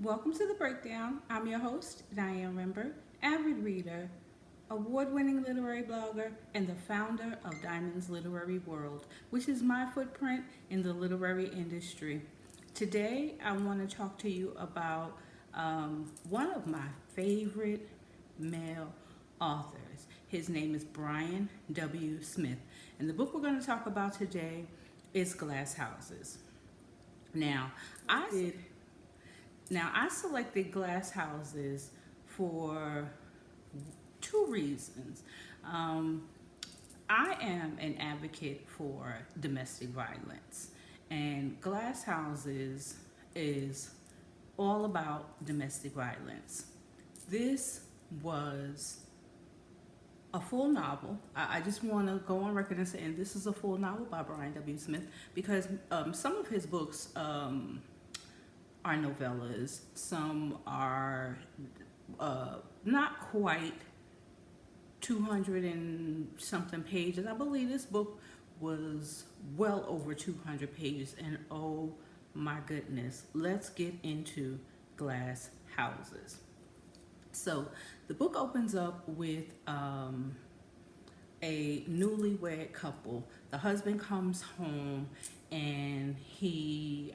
Welcome to the breakdown. I'm your host, Diane Rember, avid reader, award-winning literary blogger, and the founder of Diamond's Literary World, which is my footprint in the literary industry. Today, I want to talk to you about one of my favorite male authors. His name is Brian W. Smith, and the book we're going to talk about today is Glass Houses. Now, I did Now, I selected glass houses for two reasons. Um, I am an advocate for domestic violence, and glass houses is all about domestic violence. This was a full novel. I just want to go on record and say, and this is a full novel by Brian W. Smith, because some of his books are novellas. Some are not quite 200 and something pages. I believe this book was well over 200 pages. And oh my goodness, let's get into Glass Houses. So the book opens up with a newlywed couple. The husband comes home and he's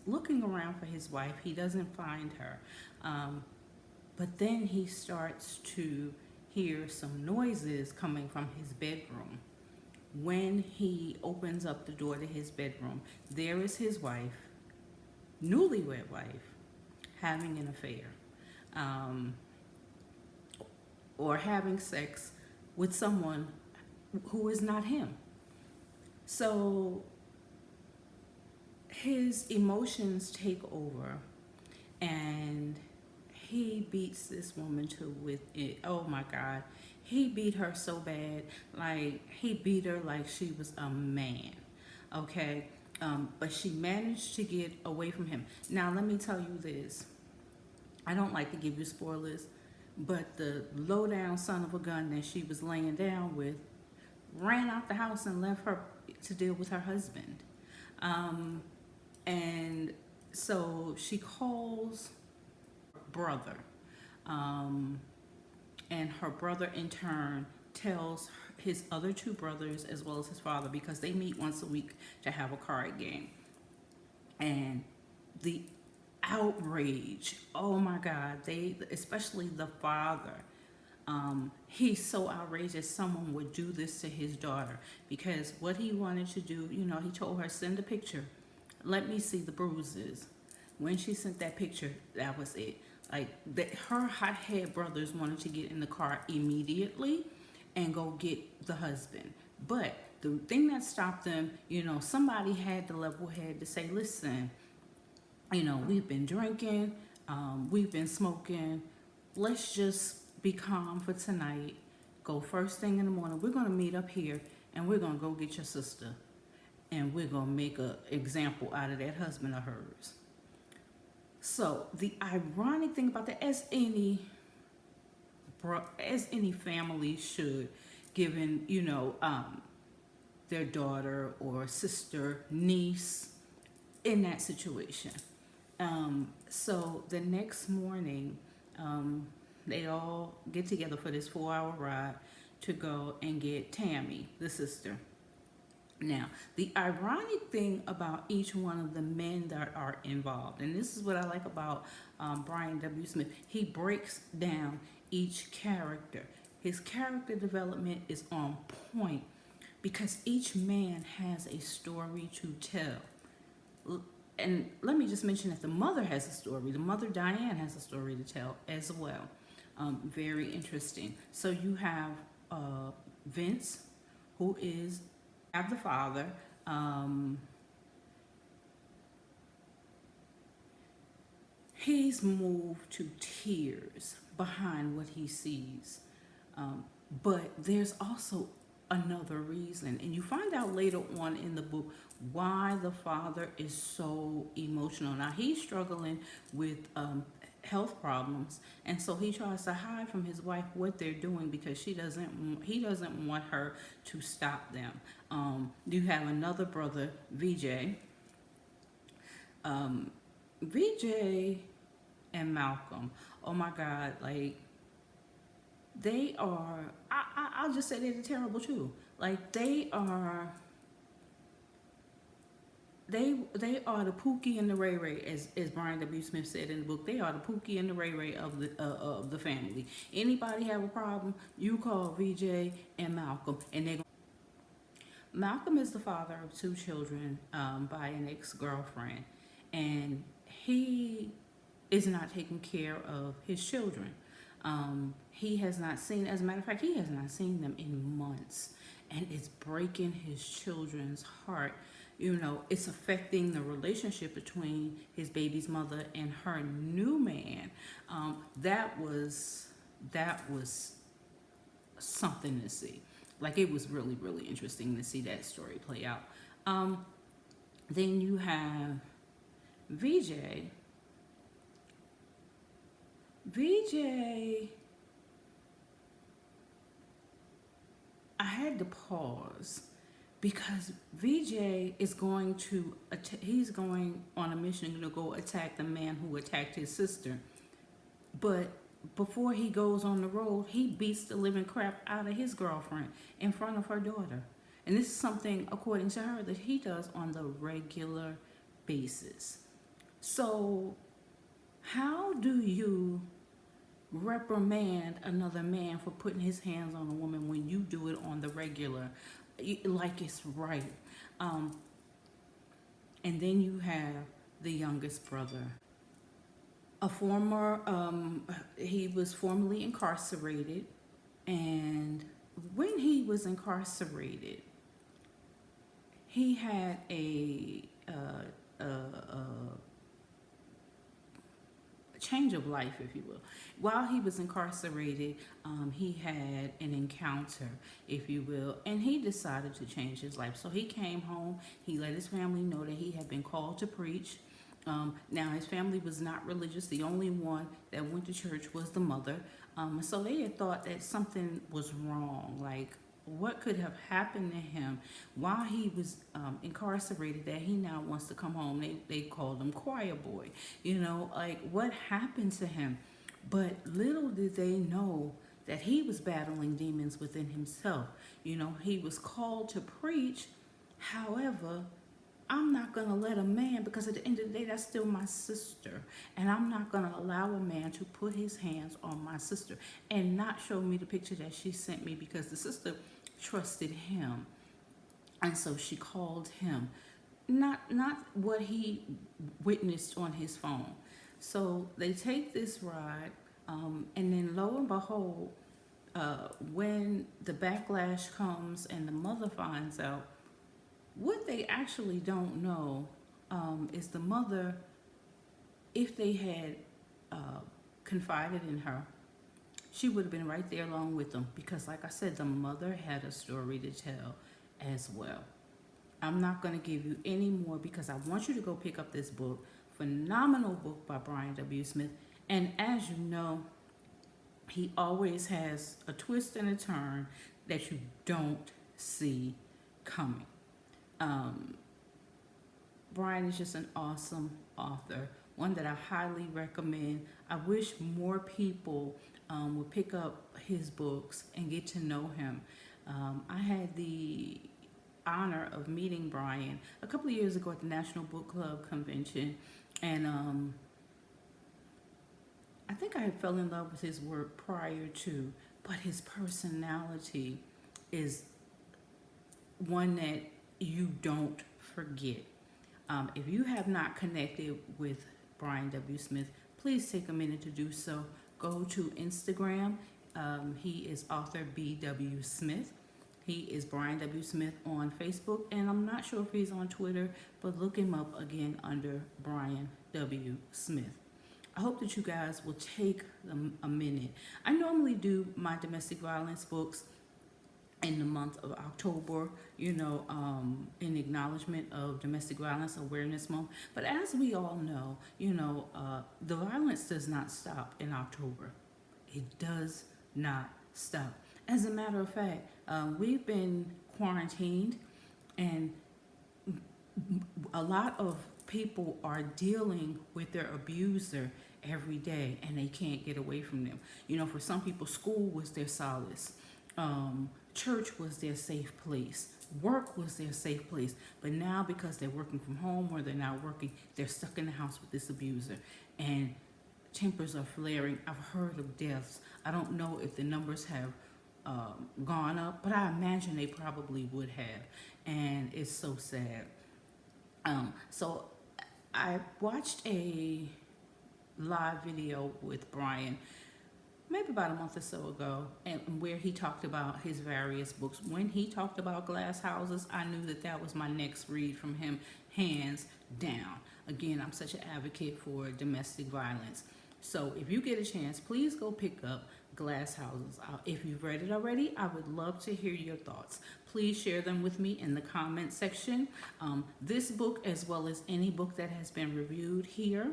looking around for his wife. He doesn't find her. But then he starts to hear some noises coming from his bedroom. When he opens up the door to his bedroom, there is his wife, newlywed wife, having an affair, or having sex with someone who is not him. So his emotions take over, and he beats this woman to with it. Oh my God, he beat her so bad. Like, he beat her like she was a man. Okay, but she managed to get away from him. Now let me tell you this. I don't like to give you spoilers, but the low down son of a gun that she was laying down with ran out the house and left her to deal with her husband. And so she calls brother, and her brother in turn tells his other two brothers as well as his father, because they meet once a week to have a card game. And the outrage, oh my God, especially the father, he's so outraged that someone would do this to his daughter, because what he wanted to do, he told her, send a picture, let me see the bruises. When she sent that picture, that was it. Like, her hothead brothers wanted to get in the car immediately and go get the husband. But the thing that stopped them, somebody had the level head to say, listen, we've been drinking, we've been smoking, let's just be calm for tonight. Go first thing in the morning. We're going to meet up here, and we're going to go get your sister, and we're going to make an example out of that husband of hers. So the ironic thing about that, as any family should, given their daughter or sister, niece in that situation. So the next morning, they all get together for this 4-hour ride to go and get Tammy, the sister. Now, the ironic thing about each one of the men that are involved, and this is what I like about Brian W. Smith, he breaks down each character. His character development is on point because each man has a story to tell. And let me just mention that the mother has a story. The mother, Diane, has a story to tell as well. Very interesting. So you have Vince, who is the father. He's moved to tears behind what he sees. But there's also another reason, and you find out later on in the book why the father is so emotional. Now, he's struggling with health problems, and so he tries to hide from his wife what they're doing because he doesn't want her to stop them. You have another brother, VJ, VJ and Malcolm, oh my God, like they are, I'll just say they're terrible too. Like they are the Pookie and the Ray Ray, as Brian W. Smith said in the book. They are the Pookie and the Ray Ray of the family. Anybody have a problem, you call VJ and Malcolm, and they. Malcolm is the father of two children by an ex-girlfriend, and he is not taking care of his children. He has not seen, as a matter of fact, he has not seen them in months, and it's breaking his children's heart. You know, it's affecting the relationship between his baby's mother and her new man. That was something to see. Like it was really, really interesting to see that story play out. Then you have VJ. VJ, I had to pause because VJ is going to, he's going on a mission to go attack the man who attacked his sister. But before he goes on the road, he beats the living crap out of his girlfriend in front of her daughter. And this is something, according to her, that he does on the regular basis. So, how do you reprimand another man for putting his hands on a woman when you do it on the regular, like it's right? And then you have the youngest brother, a former, he was formerly incarcerated, and when he was incarcerated, he had a change of life, if you will. While he was incarcerated, he had an encounter, if you will, and he decided to change his life. So he came home, he let his family know that he had been called to preach. Now, his family was not religious. The only one that went to church was the mother. So they had thought that something was wrong, like what could have happened to him while he was incarcerated that he now wants to come home. They called him choir boy, you know, like what happened to him. But little did they know that he was battling demons within himself. You know, he was called to preach. However, I'm not going to let a man, because at the end of the day, that's still my sister. And I'm not going to allow a man to put his hands on my sister and not show me the picture that she sent me, because the sister trusted him. And so she called him. Not what he witnessed on his phone. So they take this ride, and then lo and behold, when the backlash comes and the mother finds out, what they actually don't know is the mother, if they had confided in her, she would have been right there along with them, because like I said, the mother had a story to tell as well. I'm not going to give you any more because I want you to go pick up this book. Phenomenal book by Brian W. Smith. And as you know, he always has a twist and a turn that you don't see coming. Brian is just an awesome author, one that I highly recommend. I wish more people would pick up his books and get to know him. I had the honor of meeting Brian a couple of years ago at the National Book Club convention, and I think I fell in love with his work prior to, but his personality is one that you don't forget. If you have not connected with Brian W. Smith, please take a minute to do so. Go to Instagram. He is author B.W. Smith. He is Brian W. Smith on Facebook, and I'm not sure if he's on Twitter, but look him up again under Brian W. Smith. I hope that you guys will take a minute. I normally do my domestic violence books in the month of October, you know, in acknowledgement of Domestic Violence Awareness Month. But as we all know, you know, the violence does not stop in October. It does not stop. As a matter of fact, we've been quarantined, and a lot of people are dealing with their abuser every day and they can't get away from them. You know, for some people, school was their solace. Church was their safe place. Work was their safe place. But now, because they're working from home or they're not working, they're stuck in the house with this abuser. And tempers are flaring. I've heard of deaths. I don't know if the numbers have gone up, but I imagine they probably would have. And it's so sad. So I watched a live video with Brian maybe about a month or so ago, and where he talked about his various books. When he talked about glass houses, I knew that that was my next read from him, hands down. Again, I'm such an advocate for domestic violence. So if you get a chance, please go pick up Glass Houses. If you've read it already, I would love to hear your thoughts. Please share them with me in the comment section. This book, as well as any book that has been reviewed here,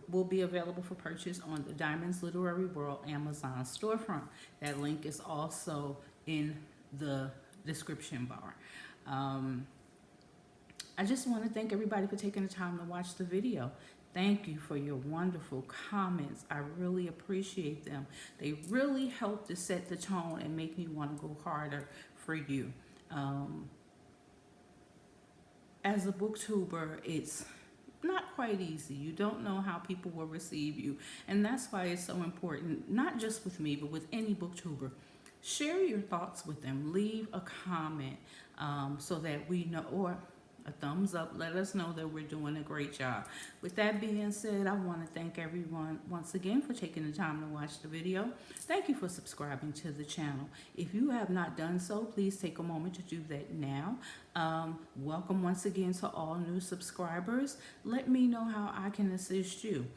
will be available for purchase on the Diamonds Literary World Amazon storefront. That link is also in the description bar. I just want to thank everybody for taking the time to watch the video. Thank you for your wonderful comments. I really appreciate them. They really help to set the tone and make me want to go harder for you. As a booktuber, it's not quite easy. You don't know how people will receive you. And that's why it's so important, not just with me, but with any booktuber. Share your thoughts with them. Leave a comment so that we know, or a thumbs up. Let us know that we're doing a great job. With that being said, I want to thank everyone once again for taking the time to watch the video. Thank you for subscribing to the channel. If you have not done so, please take a moment to do that now. Welcome once again to all new subscribers. Let me know how I can assist you.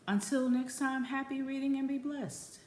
Until next time, happy reading and be blessed.